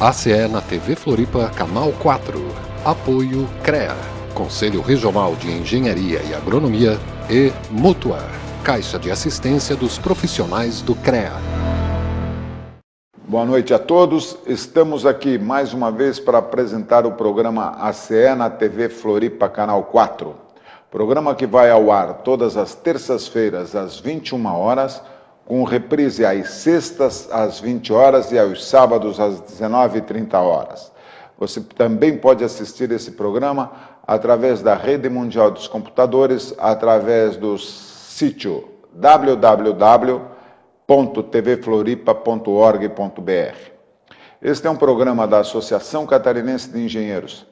ACE na TV Floripa, Canal 4. Apoio CREA, Conselho Regional de Engenharia e Agronomia, e Mútua, Caixa de Assistência dos Profissionais do CREA. Boa noite a todos. Estamos aqui mais uma vez para apresentar o programa ACE na TV Floripa, Canal 4. Programa que vai ao ar todas as terças-feiras às 21 horas, com reprise às sextas às 20 horas e aos sábados às 19h30. Você também pode assistir esse programa através da Rede Mundial dos Computadores, através do sítio www.tvfloripa.org.br. Este é um programa da Associação Catarinense de Engenheiros.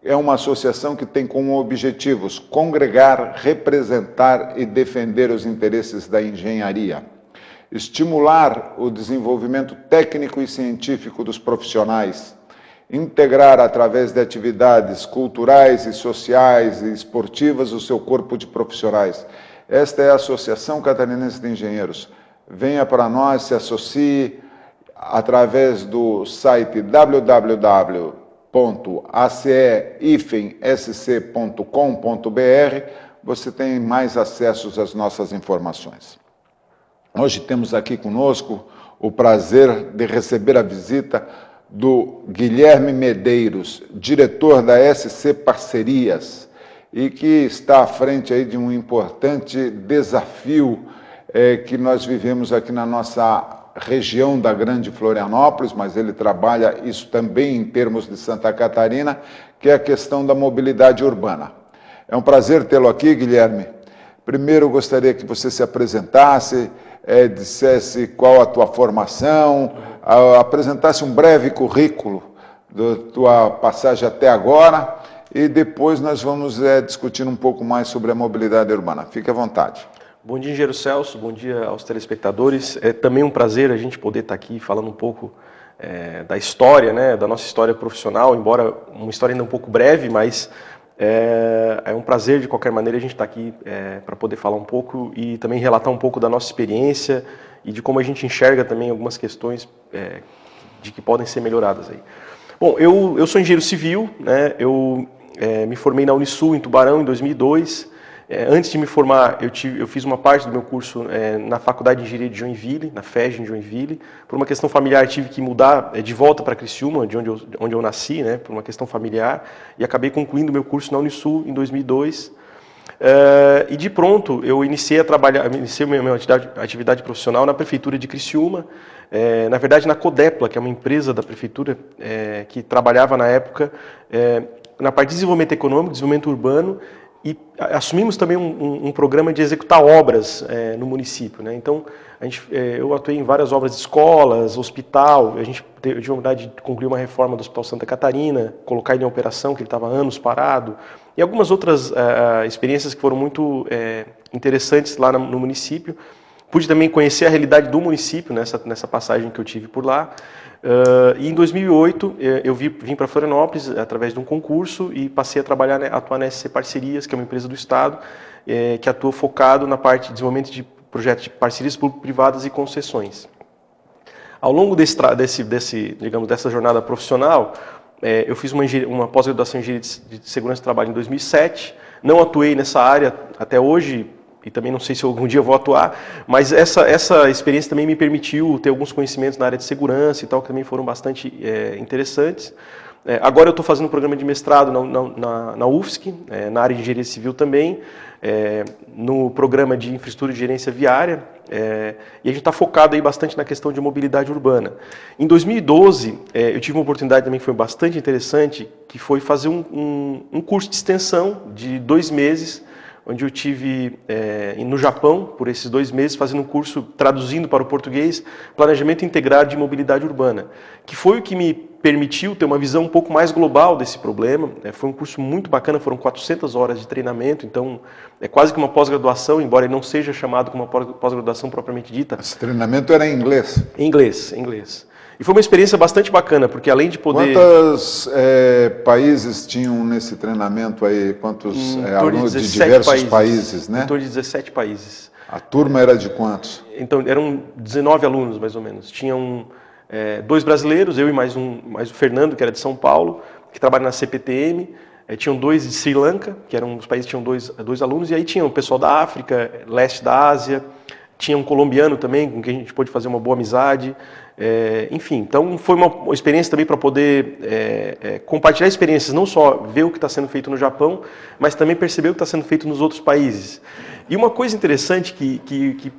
É uma associação que tem como objetivos congregar, representar e defender os interesses da engenharia, estimular o desenvolvimento técnico e científico dos profissionais, integrar através de atividades culturais e sociais e esportivas o seu corpo de profissionais. Esta é a Associação Catarinense de Engenheiros. Venha para nós, se associe através do site www.ace-sc.com.br. Você tem mais acessos às nossas informações. Hoje temos aqui conosco o prazer de receber a visita do Guilherme Medeiros, diretor da SC Parcerias, e que está à frente aí de um importante desafio que nós vivemos aqui na nossa região da Grande Florianópolis, mas ele trabalha isso também em termos de Santa Catarina, que é a questão da mobilidade urbana. É um prazer tê-lo aqui, Guilherme. Primeiro, eu gostaria que você se apresentasse, dissesse qual a tua formação, apresentasse um breve currículo da tua passagem até agora e depois nós vamos discutir um pouco mais sobre a mobilidade urbana. Fique à vontade. Bom dia, engenheiro Celso, bom dia aos telespectadores. É também um prazer a gente poder estar aqui falando um pouco da história, né, da nossa história profissional, embora uma história ainda um pouco breve, mas é um prazer, de qualquer maneira, a gente estar aqui para poder falar um pouco e também relatar um pouco da nossa experiência e de como a gente enxerga também algumas questões de que podem ser melhoradas aí. Bom, eu sou engenheiro civil, né? Eu me formei na Unisul, em Tubarão, em 2002. Antes de me formar, eu fiz uma parte do meu curso na Faculdade de Engenharia de Joinville, na FEG em Joinville. Por uma questão familiar, tive que mudar de volta para Criciúma, de onde eu nasci, né, por uma questão familiar, e acabei concluindo meu curso na Unisul em 2002. E de pronto, eu iniciei minha atividade profissional na Prefeitura de Criciúma, na verdade na Codepla, que é uma empresa da Prefeitura que trabalhava na época na parte de desenvolvimento econômico, desenvolvimento urbano, e assumimos também um programa de executar obras no município, né? Então, eu atuei em várias obras de escolas, hospital. Eu tive a oportunidade de concluir uma reforma do Hospital Santa Catarina, colocar ele em operação, que ele estava há anos parado, e algumas outras experiências que foram muito interessantes lá no município. Pude também conhecer a realidade do município nessa passagem que eu tive por lá. E em 2008 eu vim para Florianópolis através de um concurso e passei a atuar na SC Parcerias, que é uma empresa do Estado, que atua focado na parte de desenvolvimento de projetos de parcerias público-privadas e concessões. Ao longo dessa jornada profissional, eu fiz uma pós-graduação em Engenharia de Segurança do Trabalho em 2007, não atuei nessa área até hoje, e também não sei se algum dia eu vou atuar, mas essa experiência também me permitiu ter alguns conhecimentos na área de segurança e tal, que também foram bastante interessantes. Agora eu estou fazendo um programa de mestrado na UFSC, na área de engenharia civil também, no programa de infraestrutura e gerência viária, e a gente está focado aí bastante na questão de mobilidade urbana. Em 2012, eu tive uma oportunidade também que foi bastante interessante, que foi fazer um curso de extensão de 2 meses, onde eu tive no Japão, por esses 2 meses, fazendo um curso, traduzindo para o português, Planejamento Integrado de Mobilidade Urbana, que foi o que me permitiu ter uma visão um pouco mais global desse problema. Foi um curso muito bacana, foram 400 horas de treinamento, então é quase que uma pós-graduação, embora ele não seja chamado como uma pós-graduação propriamente dita. Esse treinamento era em inglês? Em inglês. E foi uma experiência bastante bacana, porque além de poder... Quantos países tinham nesse treinamento aí? Quantos alunos de diversos países, né? Em torno de 17 países. A turma era de quantos? Então, eram 19 alunos, mais ou menos. Tinham 2 brasileiros, eu e mais o Fernando, que era de São Paulo, que trabalha na CPTM. Tinham 2 de Sri Lanka, que eram os países que tinham dois alunos, e aí tinha o pessoal da África, leste da Ásia, tinha um colombiano também, com quem a gente pôde fazer uma boa amizade. Enfim, então foi uma experiência também para poder compartilhar experiências, não só ver o que está sendo feito no Japão, mas também perceber o que está sendo feito nos outros países. E uma coisa interessante que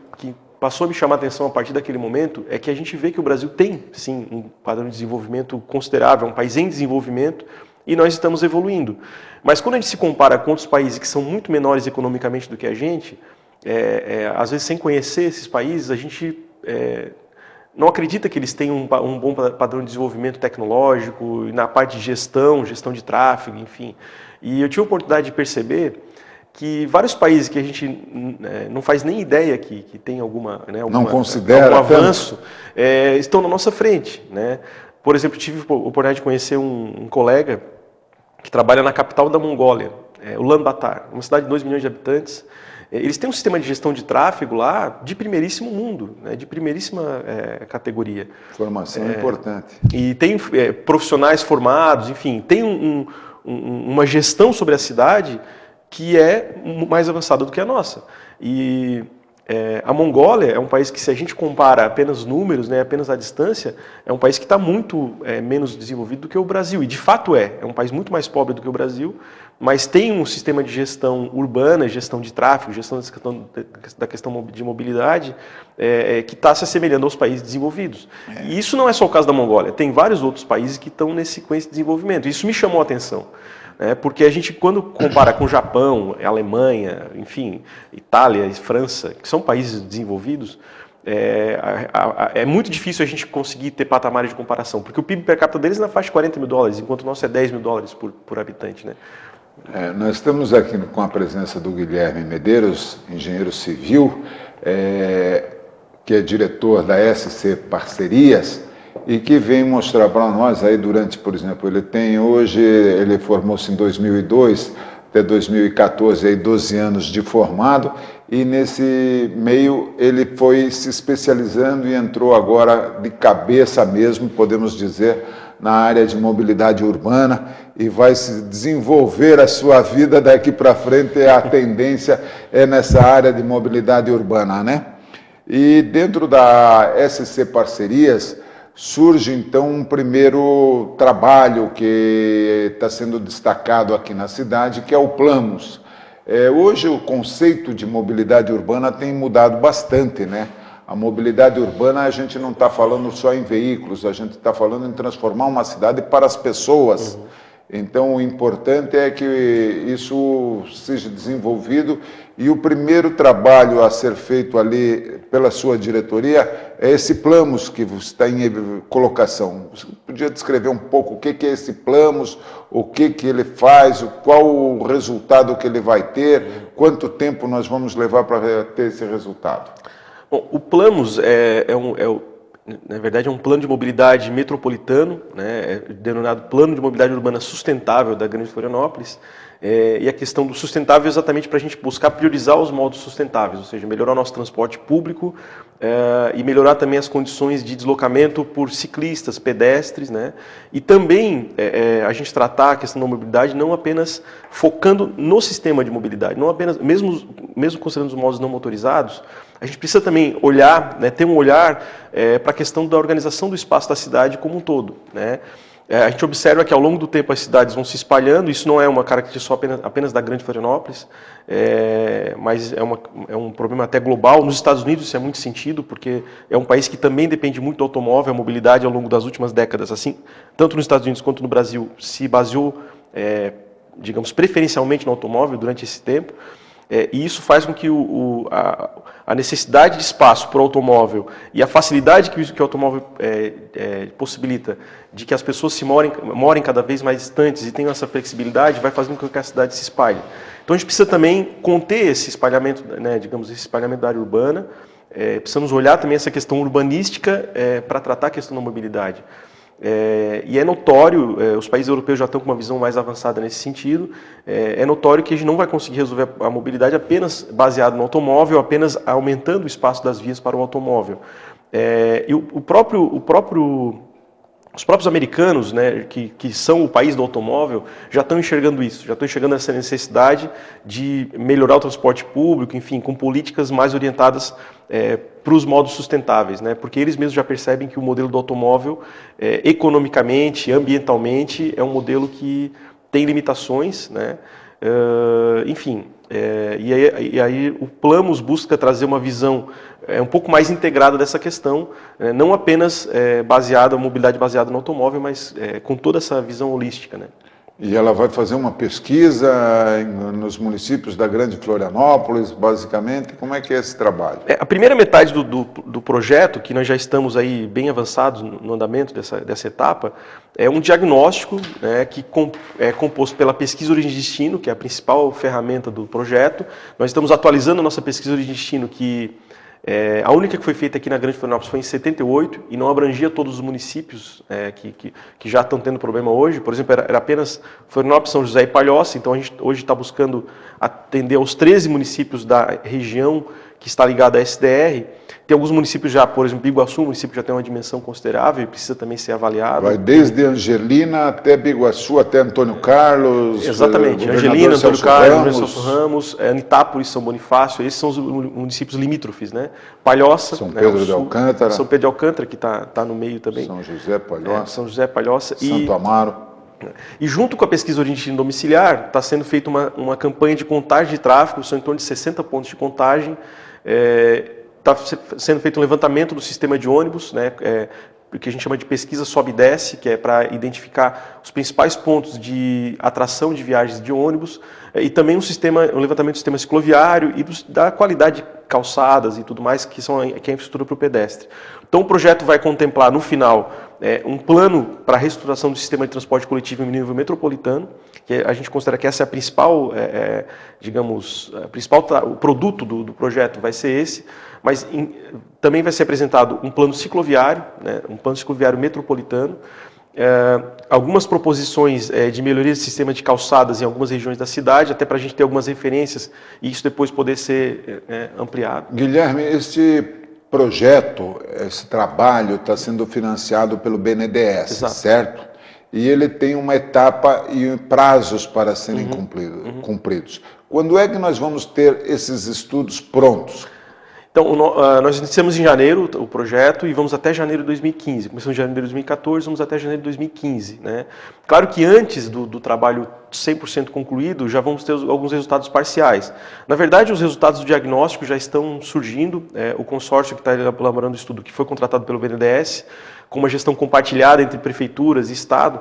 passou a me chamar a atenção a partir daquele momento é que a gente vê que o Brasil tem, sim, um padrão de desenvolvimento considerável, é um país em desenvolvimento, e nós estamos evoluindo. Mas quando a gente se compara com outros países que são muito menores economicamente do que a gente, às vezes sem conhecer esses países, a gente não acredita que eles têm um bom padrão de desenvolvimento tecnológico, na parte de gestão de tráfego, enfim. E eu tive a oportunidade de perceber que vários países que a gente não faz nem ideia que tem algum avanço, estão na nossa frente, né? Por exemplo, tive a oportunidade de conhecer um colega que trabalha na capital da Mongólia, Ulaanbaatar, uma cidade de 2 milhões de habitantes. Eles têm um sistema de gestão de tráfego lá de primeiríssimo mundo, né, de primeiríssima categoria. Formação importante. E tem profissionais formados, enfim, tem uma gestão sobre a cidade que é mais avançada do que a nossa. E a Mongólia é um país que, se a gente compara apenas números, né, apenas a distância, é um país que está muito menos desenvolvido do que o Brasil. E, de fato, é um país muito mais pobre do que o Brasil, mas tem um sistema de gestão urbana, gestão de tráfego, gestão da questão de mobilidade, que está se assemelhando aos países desenvolvidos. E isso não é só o caso da Mongólia, tem vários outros países que estão com esse desenvolvimento. Isso me chamou a atenção. Porque a gente, quando compara com o Japão, Alemanha, enfim, Itália e França, que são países desenvolvidos, é muito difícil a gente conseguir ter patamares de comparação, porque o PIB per capita deles é na faixa de $40 mil, enquanto o nosso é $10 mil por habitante, né? Nós estamos aqui com a presença do Guilherme Medeiros, engenheiro civil, que é diretor da SC Parcerias, e que vem mostrar para nós aí durante, por exemplo, ele formou-se em 2002, até 2014, aí 12 anos de formado, e nesse meio ele foi se especializando e entrou agora de cabeça mesmo, podemos dizer, na área de mobilidade urbana, e vai se desenvolver a sua vida daqui para frente, a tendência é nessa área de mobilidade urbana, né? E dentro da SC Parcerias, surge, então, um primeiro trabalho que está sendo destacado aqui na cidade, que é o Planos. Hoje, o conceito de mobilidade urbana tem mudado bastante, né? A mobilidade urbana, a gente não está falando só em veículos, a gente está falando em transformar uma cidade para as pessoas. Uhum. Então, o importante é que isso seja desenvolvido, e o primeiro trabalho a ser feito ali pela sua diretoria é esse Planos que está em colocação. Você podia descrever um pouco o que é esse Planos, o que ele faz, qual o resultado que ele vai ter, quanto tempo nós vamos levar para ter esse resultado? Bom, o Planos na verdade, é um plano de mobilidade metropolitano, né, denominado Plano de Mobilidade Urbana Sustentável da Grande Florianópolis. E a questão do sustentável é exatamente para a gente buscar priorizar os modos sustentáveis, ou seja, melhorar o nosso transporte público e melhorar também as condições de deslocamento por ciclistas, pedestres, né? E também a gente tratar a questão da mobilidade não apenas focando no sistema de mobilidade, não apenas, mesmo considerando os modos não motorizados, a gente precisa também olhar, né, ter um olhar para a questão da organização do espaço da cidade como um todo, né? A gente observa que ao longo do tempo as cidades vão se espalhando, isso não é uma característica apenas da Grande Florianópolis, mas é um problema até global. Nos Estados Unidos isso é muito sentido, porque é um país que também depende muito do automóvel, a mobilidade ao longo das últimas décadas, assim, tanto nos Estados Unidos quanto no Brasil, se baseou, digamos, preferencialmente no automóvel durante esse tempo. E isso faz com que a necessidade de espaço para o automóvel e a facilidade que o automóvel possibilita de que as pessoas morem cada vez mais distantes e tenham essa flexibilidade, vai fazendo com que a cidade se espalhe. Então a gente precisa também conter esse espalhamento, né, digamos, esse espalhamento da área urbana. Precisamos olhar também essa questão urbanística para tratar a questão da mobilidade. E é notório, os países europeus já estão com uma visão mais avançada nesse sentido, é notório que a gente não vai conseguir resolver a mobilidade apenas baseado no automóvel, apenas aumentando o espaço das vias para o automóvel. E os próprios americanos, né, que são o país do automóvel, já estão enxergando isso, já estão enxergando essa necessidade de melhorar o transporte público, enfim, com políticas mais orientadas para os modos sustentáveis, né, porque eles mesmos já percebem que o modelo do automóvel, economicamente, ambientalmente, é um modelo que tem limitações, né, enfim. E aí o Plamus busca trazer uma visão um pouco mais integrada dessa questão, não apenas mobilidade baseada no automóvel, mas com toda essa visão holística, né? E ela vai fazer uma pesquisa nos municípios da Grande Florianópolis, basicamente. Como é que é esse trabalho? A primeira metade do projeto, que nós já estamos aí bem avançados no andamento dessa etapa, é um diagnóstico, né, que é composto pela pesquisa origem e destino, que é a principal ferramenta do projeto. Nós estamos atualizando a nossa pesquisa origem e destino, que a única que foi feita aqui na Grande Florianópolis foi em 78 e não abrangia todos os municípios que já estão tendo problema hoje. Por exemplo, era apenas Florianópolis, São José e Palhoça, então a gente hoje está buscando atender aos 13 municípios da região que está ligada à SDR. Tem alguns municípios já, por exemplo, Biguaçu, um município que já tem uma dimensão considerável e precisa também ser avaliado. Vai desde Angelina até Biguaçu, até Antônio Carlos. Exatamente, Angelina, Antônio Carlos, Celso Ramos, Anitápolis, São Bonifácio, esses são os municípios limítrofes, né? Palhoça, São Pedro de Alcântara. São Pedro de Alcântara, que está no meio também. São José, Palhoça. São José, Palhoça. Santo Amaro. E junto com a pesquisa origem e destino domiciliar, está sendo feita uma campanha de contagem de tráfego, são em torno de 60 pontos de contagem. Está sendo feito um levantamento do sistema de ônibus, né, que a gente chama de pesquisa sobe e desce, que é para identificar os principais pontos de atração de viagens de ônibus, e também um levantamento do sistema cicloviário e da qualidade de calçadas e tudo mais, que é a infraestrutura para o pedestre. Então o projeto vai contemplar, no final, um plano para a reestruturação do sistema de transporte coletivo em nível metropolitano, que a gente considera que essa é a principal, o produto do projeto vai ser esse, mas também vai ser apresentado um plano cicloviário, né, um plano cicloviário metropolitano, algumas proposições de melhoria do sistema de calçadas em algumas regiões da cidade, até para a gente ter algumas referências e isso depois poder ser ampliado. Guilherme, este projeto, esse trabalho está sendo financiado pelo BNDES, Exato. Certo? E ele tem uma etapa e prazos para serem cumpridos. Quando é que nós vamos ter esses estudos prontos? Então, nós iniciamos em janeiro o projeto e vamos até janeiro de 2015. Começamos em janeiro de 2014, vamos até janeiro de 2015. Né? Claro que antes do trabalho 100% concluído, já vamos ter alguns resultados parciais. Na verdade, os resultados do diagnóstico já estão surgindo. O consórcio que está elaborando o estudo, que foi contratado pelo BNDES, com uma gestão compartilhada entre prefeituras e Estado,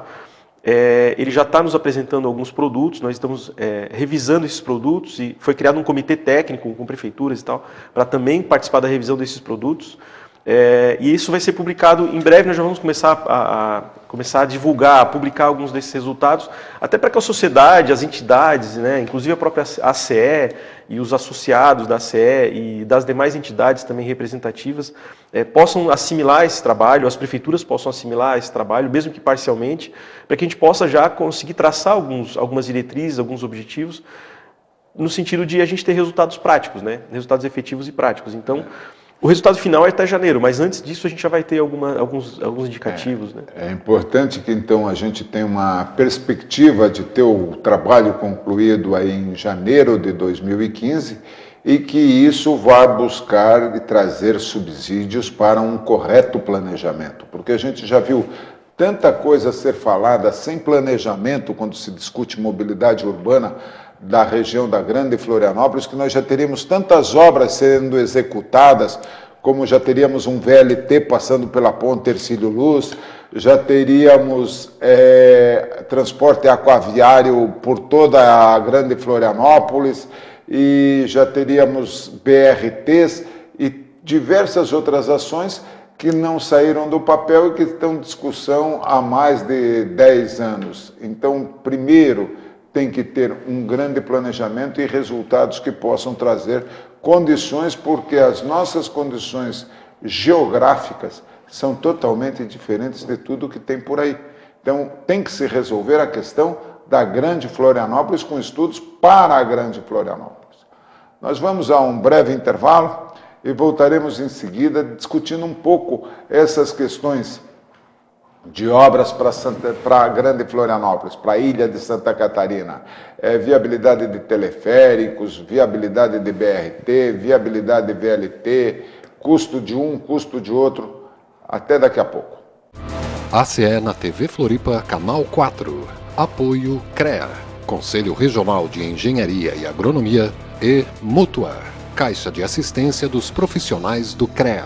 ele já está nos apresentando alguns produtos, nós estamos revisando esses produtos e foi criado um comitê técnico com prefeituras e tal, para também participar da revisão desses produtos. E isso vai ser publicado em breve, nós já vamos começar a divulgar, a publicar alguns desses resultados, até para que a sociedade, as entidades, né, inclusive a própria ACE e os associados da ACE e das demais entidades também representativas, possam assimilar esse trabalho, as prefeituras possam assimilar esse trabalho, mesmo que parcialmente, para que a gente possa já conseguir traçar algumas diretrizes, alguns objetivos, no sentido de a gente ter resultados práticos, né, resultados efetivos e práticos. Então, o resultado final é até janeiro, mas antes disso a gente já vai ter alguns indicativos. Né? É importante que então a gente tenha uma perspectiva de ter o trabalho concluído aí em janeiro de 2015 e que isso vá buscar e trazer subsídios para um correto planejamento, porque a gente já viu tanta coisa ser falada sem planejamento quando se discute mobilidade urbana da região da Grande Florianópolis, que nós já teríamos tantas obras sendo executadas, como já teríamos um VLT passando pela ponte Hercílio Luz, já teríamos transporte aquaviário por toda a Grande Florianópolis, e já teríamos BRTs e diversas outras ações que não saíram do papel e que estão em discussão há mais de 10 anos. Então, primeiro, tem que ter um grande planejamento e resultados que possam trazer condições, porque as nossas condições geográficas são totalmente diferentes de tudo que tem por aí. Então, tem que se resolver a questão da Grande Florianópolis com estudos para a Grande Florianópolis. Nós vamos a um breve intervalo e voltaremos em seguida discutindo um pouco essas questões de obras para a Grande Florianópolis, para a ilha de Santa Catarina, viabilidade de teleféricos, viabilidade de BRT, viabilidade de VLT, custo de um, custo de outro. Até daqui a pouco. ACE na TV Floripa, Canal 4. Apoio CREA, Conselho Regional de Engenharia e Agronomia, e Mutuar, Caixa de Assistência dos Profissionais do CREA.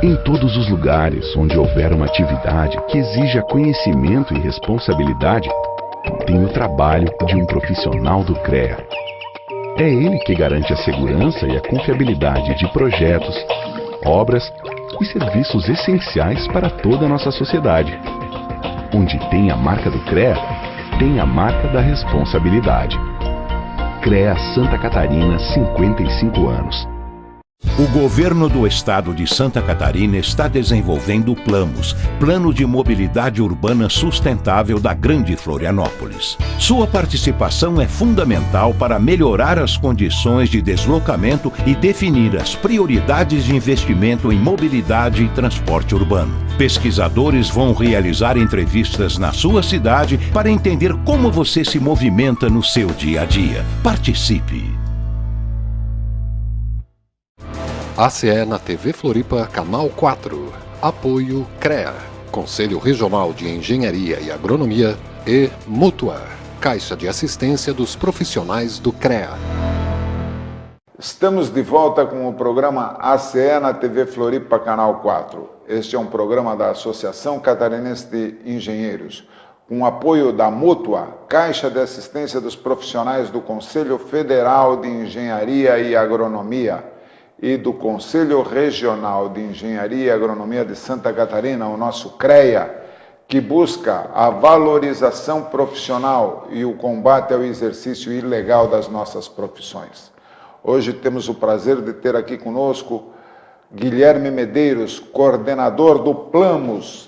Em todos os lugares onde houver uma atividade que exija conhecimento e responsabilidade, tem o trabalho de um profissional do CREA. É ele que garante a segurança e a confiabilidade de projetos, obras e serviços essenciais para toda a nossa sociedade. Onde tem a marca do CREA, tem a marca da responsabilidade. CREA Santa Catarina, 55 anos. O governo do estado de Santa Catarina está desenvolvendo o PLAMOS, Plano de Mobilidade Urbana Sustentável da Grande Florianópolis. Sua participação é fundamental para melhorar as condições de deslocamento e definir as prioridades de investimento em mobilidade e transporte urbano. Pesquisadores vão realizar entrevistas na sua cidade para entender como você se movimenta no seu dia a dia. Participe! ACE na TV Floripa, Canal 4. Apoio CREA, Conselho Regional de Engenharia e Agronomia, e Mutuar, Caixa de Assistência dos Profissionais do CREA. Estamos de volta com o programa ACE na TV Floripa, Canal 4. Este é um programa da Associação Catarinense de Engenheiros, com apoio da Mutuar, Caixa de Assistência dos Profissionais do Conselho Federal de Engenharia e Agronomia, e do Conselho Regional de Engenharia e Agronomia de Santa Catarina, o nosso CREA, que busca a valorização profissional e o combate ao exercício ilegal das nossas profissões. Hoje temos o prazer de ter aqui conosco Guilherme Medeiros, coordenador do PLAMOS,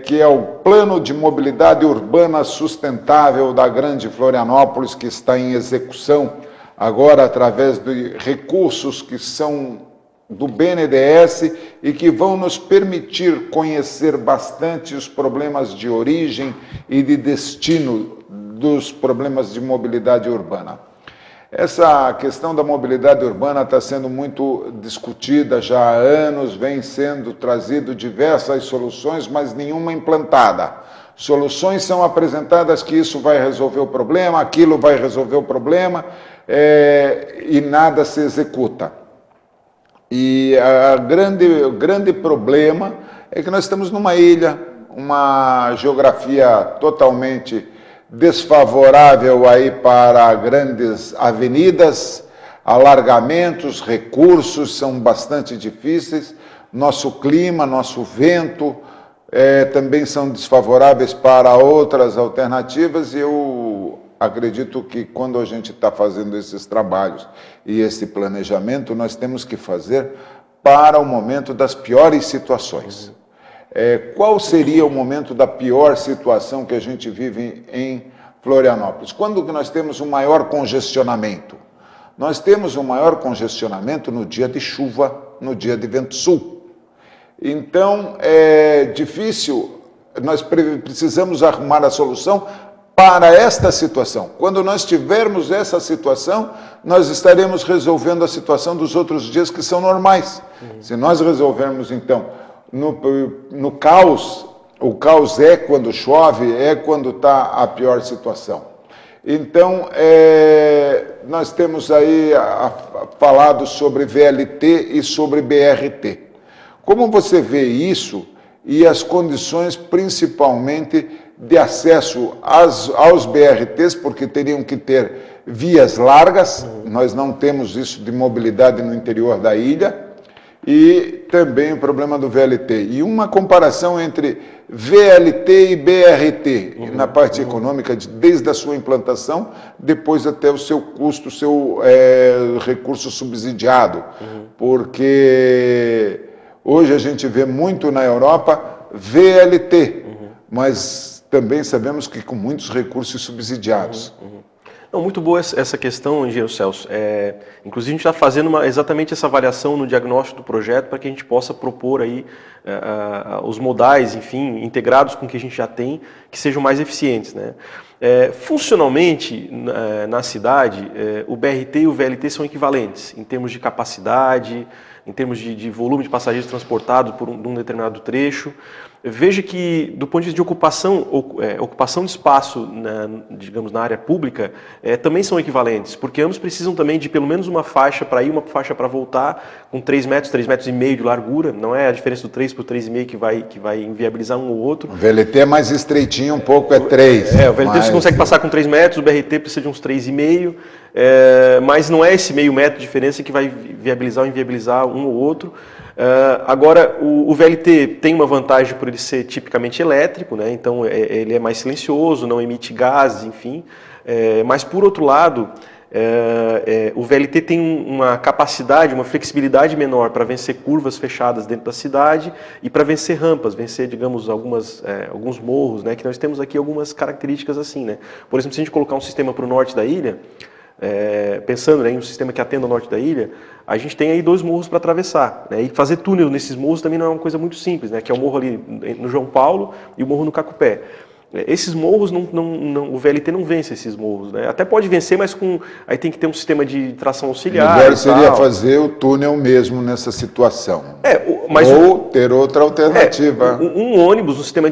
que é o Plano de Mobilidade Urbana Sustentável da Grande Florianópolis, que está em execução agora através de recursos que são do BNDES e que vão nos permitir conhecer bastante os problemas de origem e de destino dos problemas de mobilidade urbana. Essa questão da mobilidade urbana está sendo muito discutida já há anos, vem sendo trazido diversas soluções, mas nenhuma implantada. Soluções são apresentadas que isso vai resolver o problema, aquilo vai resolver o problema, e nada se executa. E o grande problema é que nós estamos numa ilha, uma geografia totalmente desfavorável aí para grandes avenidas, alargamentos, recursos são bastante difíceis, nosso clima, nosso vento também são desfavoráveis para outras alternativas, e eu acredito que quando a gente está fazendo esses trabalhos e esse planejamento, nós temos que fazer para o momento das piores situações. Qual seria o momento da pior situação que a gente vive em Florianópolis? Quando que nós temos um maior congestionamento? Nós temos um maior congestionamento no dia de chuva, no dia de vento sul. Então, é difícil, nós precisamos arrumar a solução para esta situação. Quando nós tivermos essa situação, nós estaremos resolvendo a situação dos outros dias que são normais. Se nós resolvermos, então, no caos, o caos é quando chove, é quando está a pior situação. Então, nós temos aí falado sobre VLT e sobre BRT. Como você vê isso e as condições, principalmente, de acesso aos BRTs, porque teriam que ter vias largas, nós não temos isso de mobilidade no interior da ilha, e também o problema do VLT. E uma comparação entre VLT e BRT, na parte econômica, desde a sua implantação, depois até o seu custo, o seu recurso subsidiado, porque hoje a gente vê muito na Europa VLT, mas também sabemos que com muitos recursos subsidiados. Não, muito boa essa questão, engenheiro Celso. Inclusive, a gente está fazendo exatamente essa avaliação no diagnóstico do projeto para que a gente possa propor aí os modais, enfim, integrados com o que a gente já tem, que sejam mais eficientes, né? Funcionalmente, na cidade, o BRT e o VLT são equivalentes em termos de capacidade, em termos de volume de passageiros transportados por um determinado trecho. Veja que, do ponto de vista de ocupação de espaço, digamos, na área pública, também são equivalentes, porque ambos precisam também de pelo menos uma faixa para ir, uma faixa para voltar, com 3 metros e meio de largura. Não é a diferença do 3 por 3,5 que vai inviabilizar um ou outro. O VLT é mais estreitinho, um pouco é 3. O VLT você consegue passar com 3 metros, o BRT precisa de uns 3,5, mas não é esse meio metro de diferença que vai viabilizar ou inviabilizar um ou outro. Agora, o VLT tem uma vantagem por ele ser tipicamente elétrico, né? Então ele é mais silencioso, não emite gases, enfim. Mas, por outro lado, o VLT tem uma capacidade, uma flexibilidade menor para vencer curvas fechadas dentro da cidade e para vencer rampas, vencer, digamos, alguns morros, né? Que nós temos aqui algumas características assim, né? Por exemplo, se a gente colocar um sistema para o norte da ilha, pensando, né, em um sistema que atenda o norte da ilha, a gente tem aí 2 morros para atravessar, né, e fazer túnel nesses morros também não é uma coisa muito simples, né, que é o morro ali no João Paulo e o morro no Cacupé. Esses morros, o VLT não vence esses morros, né? Até pode vencer, mas aí tem que ter um sistema de tração auxiliar. O melhor seria fazer o túnel mesmo nessa situação. Ou ter outra alternativa. Um ônibus, um sistema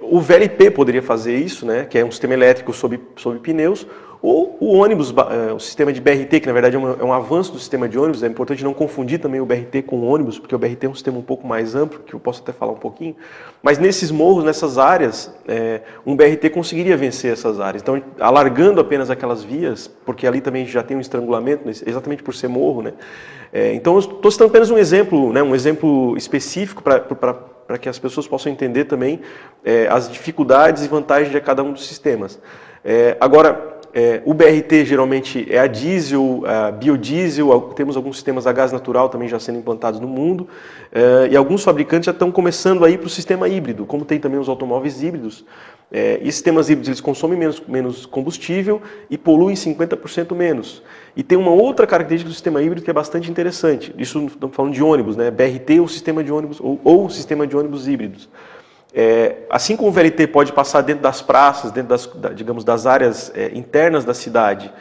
o VLP poderia fazer isso, né? Que é um sistema elétrico sob pneus. Ou o ônibus, o sistema de BRT, que na verdade é um avanço do sistema de ônibus. É importante não confundir também o BRT com o ônibus, porque o BRT é um sistema um pouco mais amplo, que eu posso até falar um pouquinho. Mas nesses morros, nessas áreas, um BRT conseguiria vencer essas áreas. Então, alargando apenas aquelas vias, porque ali também já tem um estrangulamento, exatamente por ser morro, né? Então, eu estou citando apenas um exemplo, né? Um exemplo específico para que as pessoas possam entender também as dificuldades e vantagens de cada um dos sistemas. Agora, o BRT geralmente é a diesel, a biodiesel, temos alguns sistemas a gás natural também já sendo implantados no mundo, e alguns fabricantes já estão começando a ir para o sistema híbrido, como tem também os automóveis híbridos. E sistemas híbridos eles consomem menos combustível e poluem 50% menos. E tem uma outra característica do sistema híbrido que é bastante interessante, isso estamos falando de ônibus, né? BRT ou sistema de ônibus, ou sistema de ônibus híbridos. Assim como o VLT pode passar dentro das praças, dentro das áreas internas da cidade,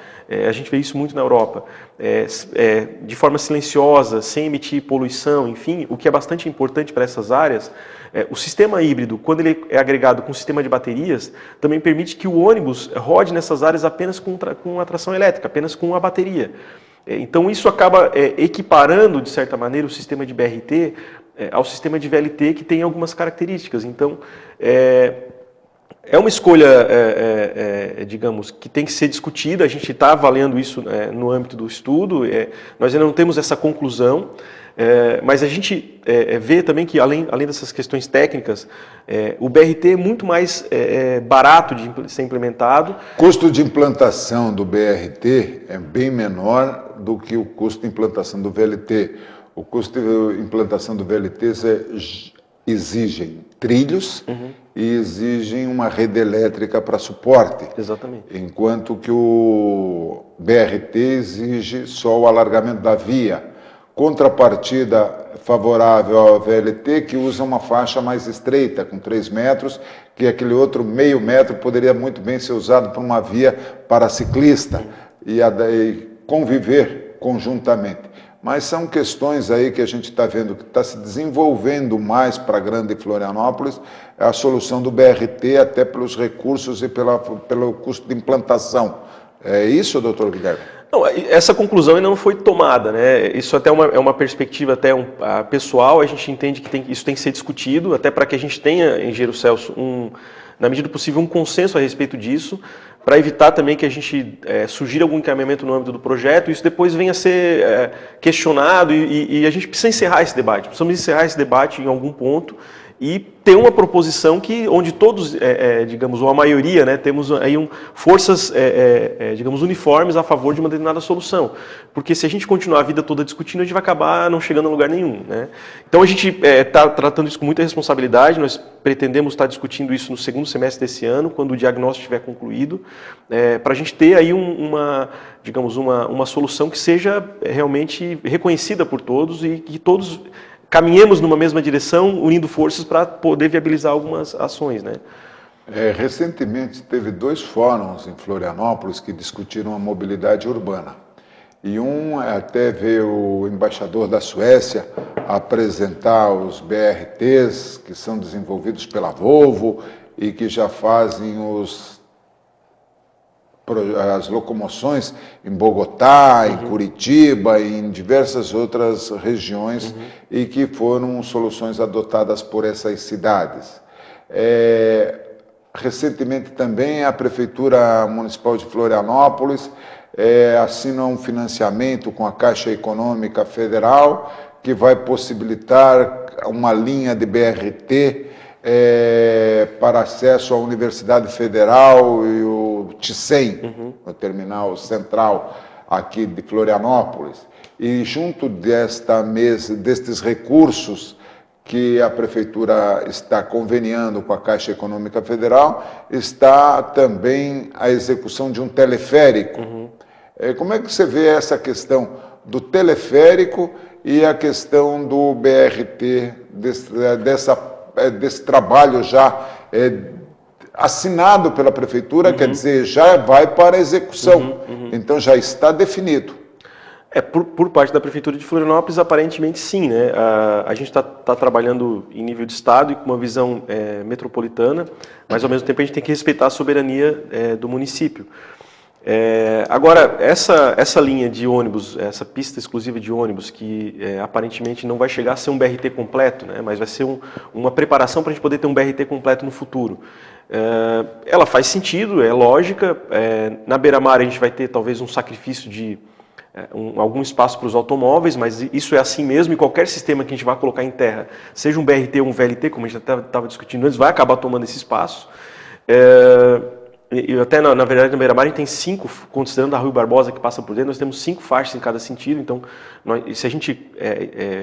a gente vê isso muito na Europa, de forma silenciosa, sem emitir poluição, enfim, o que é bastante importante para essas áreas. O sistema híbrido, quando ele é agregado com o sistema de baterias, também permite que o ônibus rode nessas áreas apenas com a tração elétrica, apenas com a bateria. Então isso acaba equiparando, de certa maneira, o sistema de BRT ao sistema de VLT, que tem algumas características. Então, é uma escolha, digamos, que tem que ser discutida. A gente está avaliando isso no âmbito do estudo. Nós ainda não temos essa conclusão, mas a gente vê também que, além dessas questões técnicas, o BRT é muito mais barato de ser implementado. O custo de implantação do BRT é bem menor do que o custo de implantação do VLT. O custo de implantação do VLT exigem trilhos e exigem uma rede elétrica para suporte. Exatamente. Enquanto que o BRT exige só o alargamento da via. Contrapartida favorável ao VLT, que usa uma faixa mais estreita, com 3 metros, que aquele outro meio metro poderia muito bem ser usado para uma via para ciclista e conviver conjuntamente. Mas são questões aí que a gente está vendo que está se desenvolvendo mais para a Grande Florianópolis, a solução do BRT, até pelos recursos e pelo custo de implantação. É isso, doutor Guilherme? Não, essa conclusão ainda não foi tomada, né? Isso até é uma perspectiva até pessoal, a gente entende que isso tem que ser discutido, até para que a gente tenha, engenheiro Celso, na medida do possível, um consenso a respeito disso, para evitar também que a gente sugira algum encaminhamento no âmbito do projeto, e isso depois venha a ser questionado, e a gente precisa encerrar esse debate. Precisamos encerrar esse debate em algum ponto e ter uma proposição onde todos, digamos, ou a maioria, né, temos aí forças, digamos, uniformes a favor de uma determinada solução. Porque se a gente continuar a vida toda discutindo, a gente vai acabar não chegando a lugar nenhum, né? Então a gente está tratando isso com muita responsabilidade, nós pretendemos estar discutindo isso no segundo semestre desse ano, quando o diagnóstico estiver concluído, para a gente ter aí digamos, uma solução que seja realmente reconhecida por todos e que todos caminhemos numa mesma direção, unindo forças para poder viabilizar algumas ações, né? Recentemente teve 2 fóruns em Florianópolis que discutiram a mobilidade urbana. E até veio o embaixador da Suécia apresentar os BRTs que são desenvolvidos pela Volvo e que já fazem as locomoções em Bogotá, em Curitiba, em diversas outras regiões e que foram soluções adotadas por essas cidades. Recentemente também a Prefeitura Municipal de Florianópolis assina um financiamento com a Caixa Econômica Federal que vai possibilitar uma linha de BRT para acesso à Universidade Federal e o TICEM, o Terminal Central aqui de Florianópolis. E junto destes recursos que a Prefeitura está conveniando com a Caixa Econômica Federal, está também a execução de um teleférico. Como é que você vê essa questão do teleférico e a questão do BRT, desse trabalho já assinado pela Prefeitura, quer dizer, já vai para a execução, então já está definido. Por parte da Prefeitura de Florianópolis, aparentemente sim, né? A gente está trabalhando em nível de Estado e com uma visão metropolitana, mas ao mesmo tempo a gente tem que respeitar a soberania do município. Agora, essa linha de ônibus, essa pista exclusiva de ônibus, que aparentemente não vai chegar a ser um BRT completo, né, mas vai ser uma preparação para a gente poder ter um BRT completo no futuro. Ela faz sentido, é lógica. Na beira-mar a gente vai ter talvez um sacrifício de algum espaço para os automóveis, mas isso é assim mesmo, e qualquer sistema que a gente vai colocar em terra, seja um BRT ou um VLT, como a gente estava discutindo antes, vai acabar tomando esse espaço. E até, na verdade, na beira-mar a gente tem 5, considerando a Rui Barbosa que passa por dentro, nós temos 5 faixas em cada sentido, então se a gente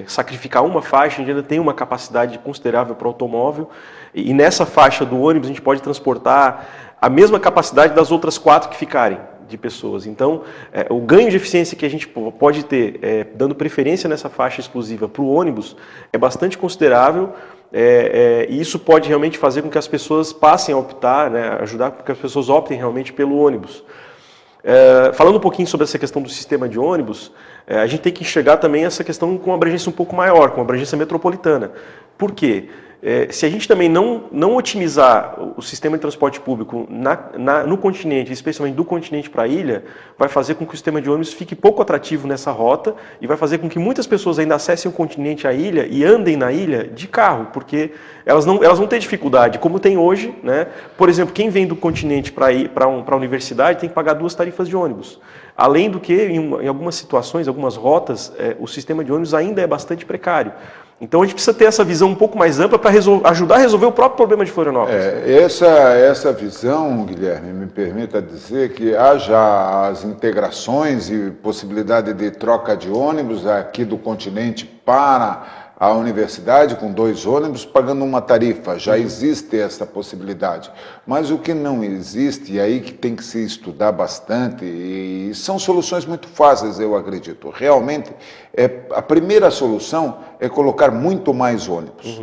sacrificar uma faixa, a gente ainda tem uma capacidade considerável para o automóvel, e nessa faixa do ônibus a gente pode transportar a mesma capacidade das outras 4 que ficarem de pessoas. Então, o ganho de eficiência que a gente pode ter, dando preferência nessa faixa exclusiva para o ônibus, é bastante considerável. E isso pode realmente fazer com que as pessoas passem a optar, né, ajudar com que as pessoas optem realmente pelo ônibus. Falando um pouquinho sobre essa questão do sistema de ônibus, a gente tem que enxergar também essa questão com uma abrangência um pouco maior, com uma abrangência metropolitana. Por quê? Se a gente também não otimizar o sistema de transporte público no continente, especialmente do continente para a ilha, vai fazer com que o sistema de ônibus fique pouco atrativo nessa rota e vai fazer com que muitas pessoas ainda acessem o continente, a ilha, e andem na ilha de carro, porque elas vão ter dificuldade, como tem hoje, né? Por exemplo, quem vem do continente para a universidade tem que pagar 2 tarifas de ônibus. Além do que, em algumas situações, algumas rotas, o sistema de ônibus ainda é bastante precário. Então a gente precisa ter essa visão um pouco mais ampla para ajudar a resolver o próprio problema de Florianópolis. Essa visão, Guilherme, me permita dizer que há já as integrações e possibilidade de troca de ônibus aqui do continente para a universidade, com 2 ônibus, pagando uma tarifa. Já existe essa possibilidade. Mas o que não existe, e aí que tem que se estudar bastante, e são soluções muito fáceis, eu acredito. Realmente, a primeira solução é colocar muito mais ônibus.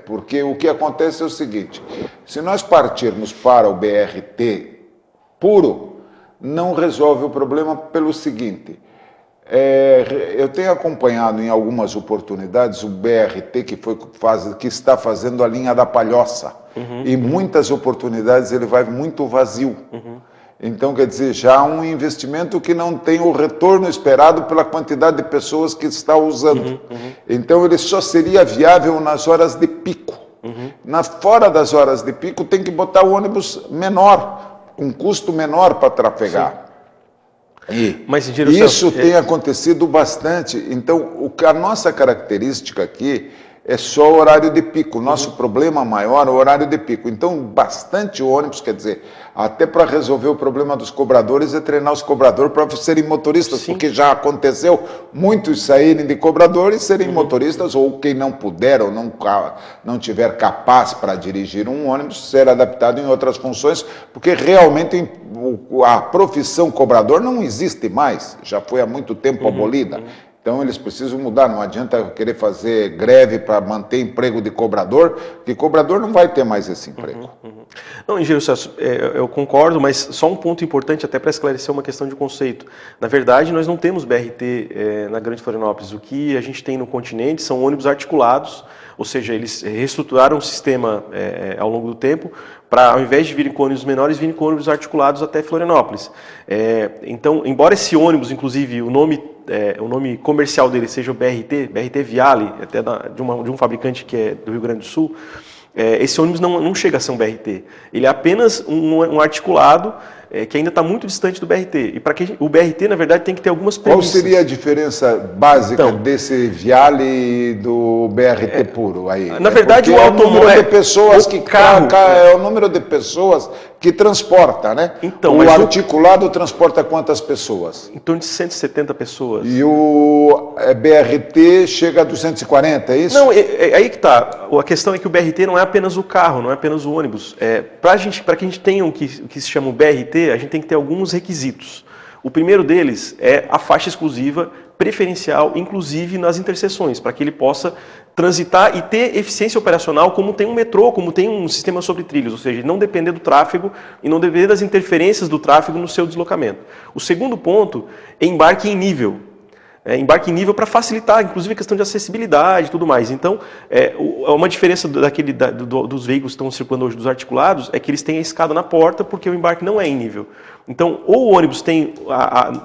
Porque o que acontece é o seguinte, se nós partirmos para o BRT puro, não resolve o problema pelo seguinte: eu tenho acompanhado em algumas oportunidades o BRT que está fazendo a linha da Palhoça. Em muitas oportunidades ele vai muito vazio. Então, quer dizer, já há um investimento que não tem o retorno esperado pela quantidade de pessoas que está usando. Então, ele só seria viável nas horas de pico. Fora das horas de pico, tem que botar o ônibus menor, com custo menor para trafegar. Mas, isso tem acontecido bastante. Então, a nossa característica aqui é só o horário de pico. O nosso problema maior é o horário de pico. Então, bastante ônibus, quer dizer, até para resolver o problema dos cobradores é treinar os cobradores para serem motoristas, Sim. porque já aconteceu muitos saírem de cobradores e serem motoristas, ou quem não puder ou não tiver capaz para dirigir um ônibus, ser adaptado em outras funções, porque realmente a profissão cobrador não existe mais, já foi há muito tempo abolida. Então eles precisam mudar, não adianta querer fazer greve para manter emprego de cobrador, porque cobrador não vai ter mais esse emprego. Não, engenheiro Celso, eu concordo, mas só um ponto importante até para esclarecer uma questão de conceito. Na verdade, nós não temos BRT na Grande Florianópolis. O que a gente tem no continente são ônibus articulados, ou seja, eles reestruturaram o sistema ao longo do tempo para, ao invés de virem com ônibus menores, virem com ônibus articulados até Florianópolis. Então, embora esse ônibus, inclusive, o nome comercial dele seja o BRT Viale, até de um fabricante que é do Rio Grande do Sul, esse ônibus não chega a ser um BRT. Ele é apenas um articulado que ainda está muito distante do BRT. E para que o BRT, na verdade, tem que ter algumas premissas. Qual seria a diferença básica desse Viale e do BRT puro? Aí? Na verdade, o automóvel é o número de pessoas que carro é o número de pessoas que transporta, né? Então, o articulado transporta quantas pessoas? Em torno de 170 pessoas. E o BRT chega a 240, é isso? Não, aí que está. A questão é que o BRT não é apenas o carro, não é apenas o ônibus. Para que a gente tenha o que se chama o BRT, a gente tem que ter alguns requisitos. O primeiro deles é a faixa exclusiva preferencial, inclusive nas interseções, para que ele possa transitar e ter eficiência operacional como tem um metrô, como tem um sistema sobre trilhos, ou seja, não depender do tráfego e não depender das interferências do tráfego no seu deslocamento. O segundo ponto é embarque em nível. Embarque em nível para facilitar, inclusive, a questão de acessibilidade e tudo mais. Então, uma diferença dos veículos que estão circulando hoje, dos articulados, é que eles têm a escada na porta, porque o embarque não é em nível. Então, ou o ônibus tem,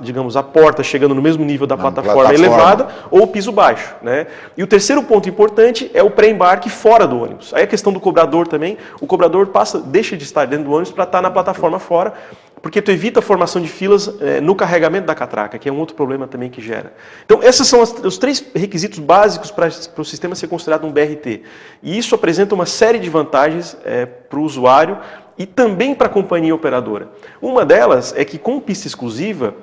digamos, a porta chegando no mesmo nível da plataforma elevada, ou o piso baixo, né? E o terceiro ponto importante é o pré-embarque fora do ônibus. Aí a questão do cobrador também, o cobrador deixa de estar dentro do ônibus para estar na plataforma fora, porque tu evita a formação de filas no carregamento da catraca, que é um outro problema também que gera. Então, esses são os três requisitos básicos para o sistema ser considerado um BRT. E isso apresenta uma série de vantagens para o usuário e também para a companhia operadora. Uma delas é que, com pista exclusiva,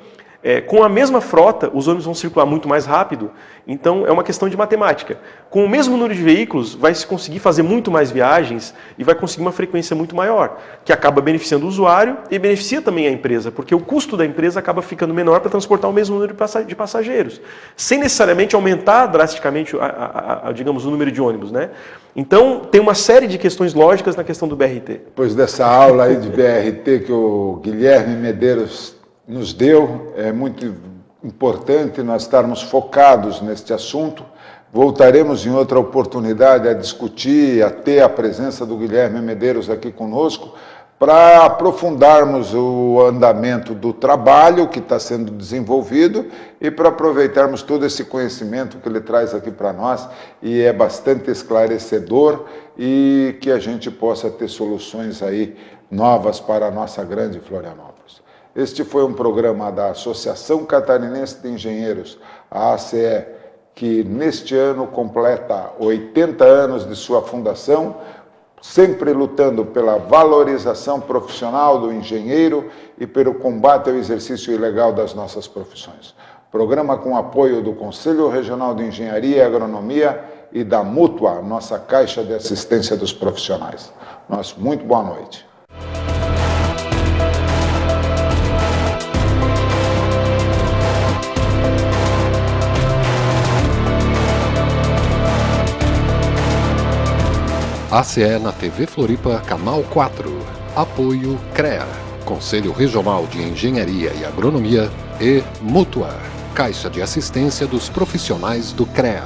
com a mesma frota, os ônibus vão circular muito mais rápido, então é uma questão de matemática. Com o mesmo número de veículos, vai se conseguir fazer muito mais viagens e vai conseguir uma frequência muito maior, que acaba beneficiando o usuário e beneficia também a empresa, porque o custo da empresa acaba ficando menor para transportar o mesmo número de passageiros, sem necessariamente aumentar drasticamente, digamos, o número de ônibus, né? Então, tem uma série de questões lógicas na questão do BRT. Depois dessa aula aí de BRT que o Guilherme Medeiros nos deu, é muito importante nós estarmos focados neste assunto. Voltaremos em outra oportunidade a discutir, a ter a presença do Guilherme Medeiros aqui conosco, para aprofundarmos o andamento do trabalho que está sendo desenvolvido e para aproveitarmos todo esse conhecimento que ele traz aqui para nós, e é bastante esclarecedor, e que a gente possa ter soluções aí novas para a nossa grande Florianópolis. Este foi um programa da Associação Catarinense de Engenheiros, a ACE, que neste ano completa 80 anos de sua fundação, sempre lutando pela valorização profissional do engenheiro e pelo combate ao exercício ilegal das nossas profissões. Programa com apoio do Conselho Regional de Engenharia e Agronomia e da Mútua, nossa Caixa de Assistência dos Profissionais. Muito boa noite. ACE na TV Floripa, Canal 4. Apoio CREA, Conselho Regional de Engenharia e Agronomia, e Mútua, Caixa de Assistência dos Profissionais do CREA.